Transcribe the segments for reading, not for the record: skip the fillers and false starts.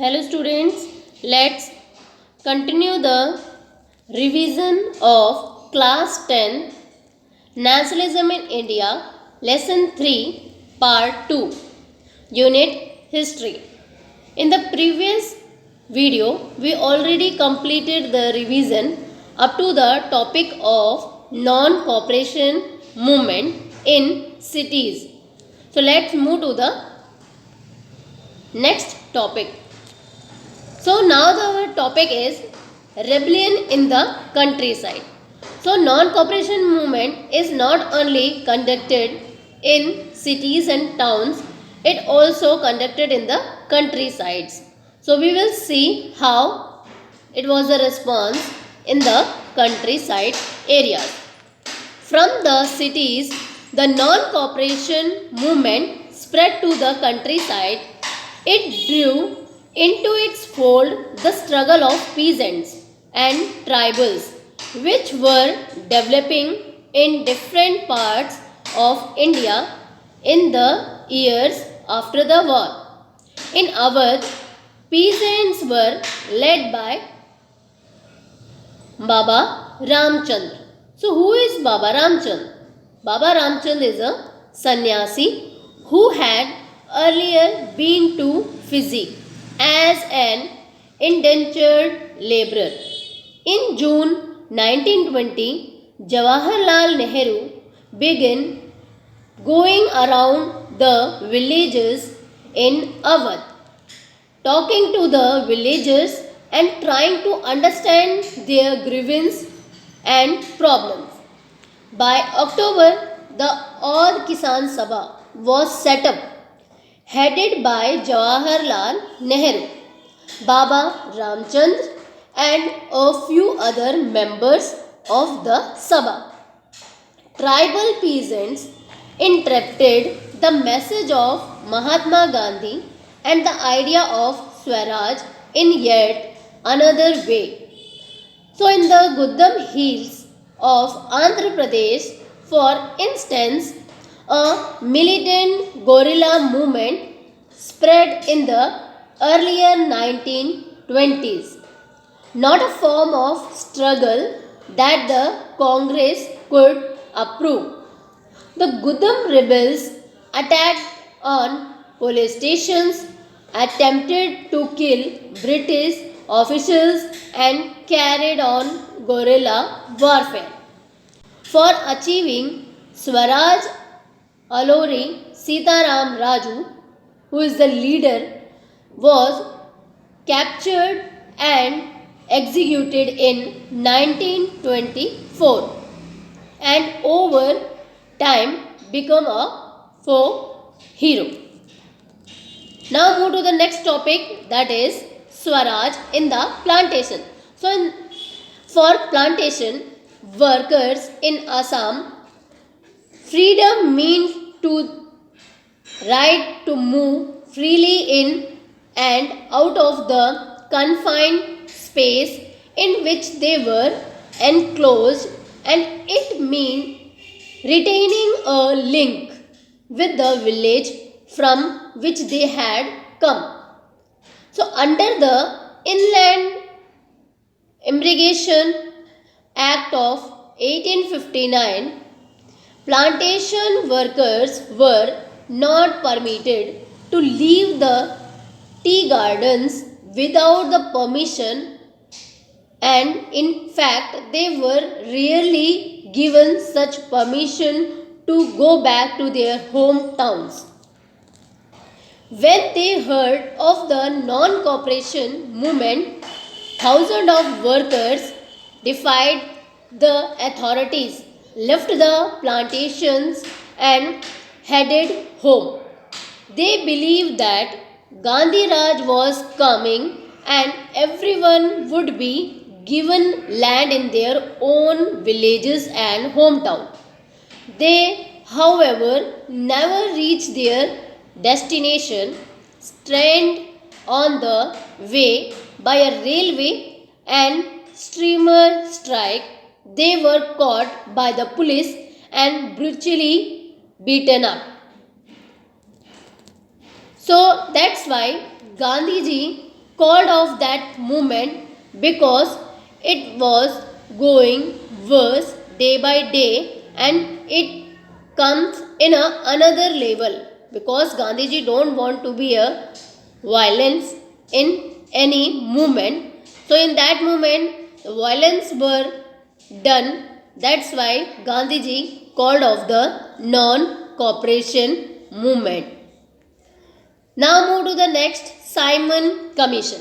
Hello students, let's continue the revision of Class 10 Nationalism in India Lesson 3 Part 2 Unit History. In the previous video, we already completed the revision up to the topic of non-cooperation movement in cities. So let's move to the next topic. So now our topic is rebellion in the countryside. So non-cooperation movement is not only conducted in cities and towns, it also conducted in the countrysides. So we will see how it was a response in the countryside areas. From the cities, the non-cooperation movement spread to the countryside. It drew into its fold the struggle of peasants and tribals, which were developing in different parts of India in the years after the war. In Awadh, peasants were led by Baba Ramchand. So who is Baba Ramchand? Baba Ramchand is a sannyasi who had earlier been to Fiji as an indentured laborer. In June 1920, Jawaharlal Nehru began going around the villages in Awadh, talking to the villagers and trying to understand their grievances and problems. By October, the All Kisan Sabha was set up, headed by Jawaharlal Nehru, Baba Ramchand, and a few other members of the Sabha. Tribal peasants interpreted the message of Mahatma Gandhi and the idea of Swaraj in yet another way. So, in the Guddam Hills of Andhra Pradesh, for instance, a militant guerrilla movement spread in the earlier 1920s, not a form of struggle that the Congress could approve. The Guddam rebels attacked on police stations, attempted to kill British officials, and carried on guerrilla warfare. For achieving Swaraj, Alori Sitaram Raju, who is the leader, was captured and executed in 1924 and over time become a folk hero. Now move to the next topic, that is Swaraj in the plantation. So for plantation workers in Assam, freedom means to right to move freely in and out of the confined space in which they were enclosed, and it means retaining a link with the village from which they had come. So under the Inland Immigration Act of 1859, plantation workers were not permitted to leave the tea gardens without the permission, and in fact they were rarely given such permission to go back to their hometowns. When they heard of the non-cooperation movement, thousands of workers defied the authorities, left the plantations, and headed home. They believed that Gandhi Raj was coming and everyone would be given land in their own villages and hometown. They, however, never reached their destination. Stranded on the way by a railway and steamer strike, they were caught by the police and brutally beaten up. So that's why Gandhiji called off that movement because it was going worse day by day and it comes in another level, because Gandhiji don't want to be a violence in any movement. So in that movement the violence were done. That's why Gandhiji called off the non-cooperation movement. Now move to the next, Simon Commission.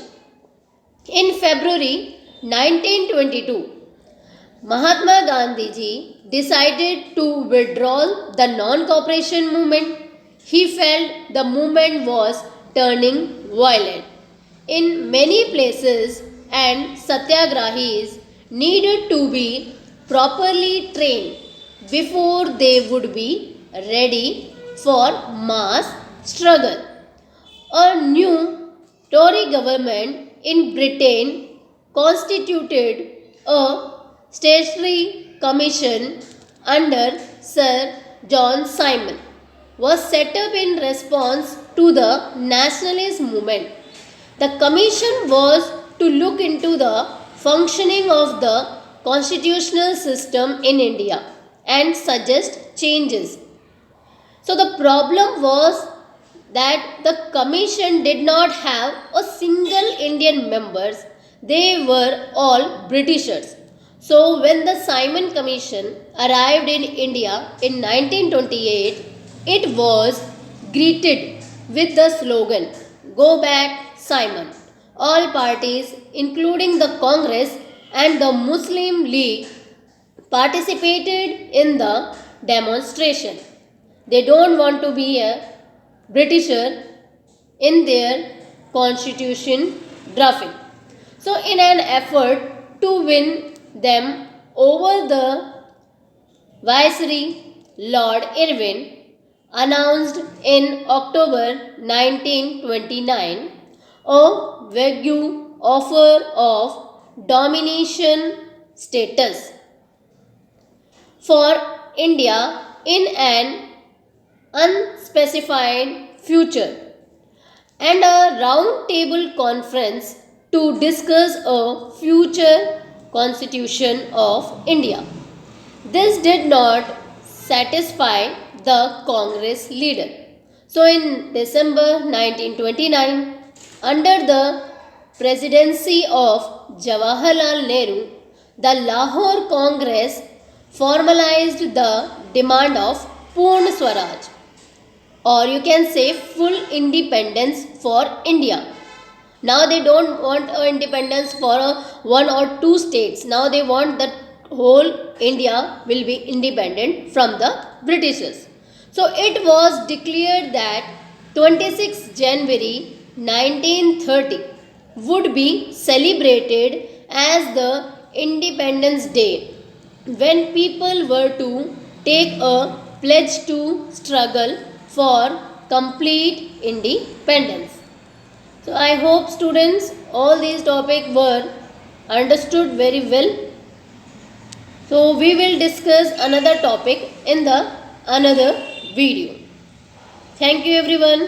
In February 1922, Mahatma Gandhiji decided to withdraw the non-cooperation movement. He felt the movement was turning violent in many places and satyagrahis needed to be properly trained before they would be ready for mass struggle. A new Tory government in Britain constituted a statutory commission under Sir John Simon was set up in response to the nationalist movement. The commission was to look into the functioning of the constitutional system in India and suggest changes. So the problem was that the commission did not have a single Indian members. They were all Britishers. So when the Simon Commission arrived in India in 1928, it was greeted with the slogan, "Go back, Simon." All parties, including the Congress and the Muslim League, participated in the demonstration. They don't want to be a Britisher in their constitution drafting. So in an effort to win them over, the Viceroy Lord Irwin announced in October 1929 a vague offer of domination status for India in an unspecified future, and a round table conference to discuss a future constitution of India. This did not satisfy the Congress leader. So in December 1929, under the presidency of Jawaharlal Nehru, the Lahore Congress formalized the demand of Purna Swaraj, or you can say full independence for India. Now they don't want independence for one or two states. Now they want that whole India will be independent from the Britishers. So it was declared that 26 January 1930 would be celebrated as the Independence Day, when people were to take a pledge to struggle for complete independence. So I hope students all these topics were understood very well. So we will discuss another topic in the another video. Thank you everyone.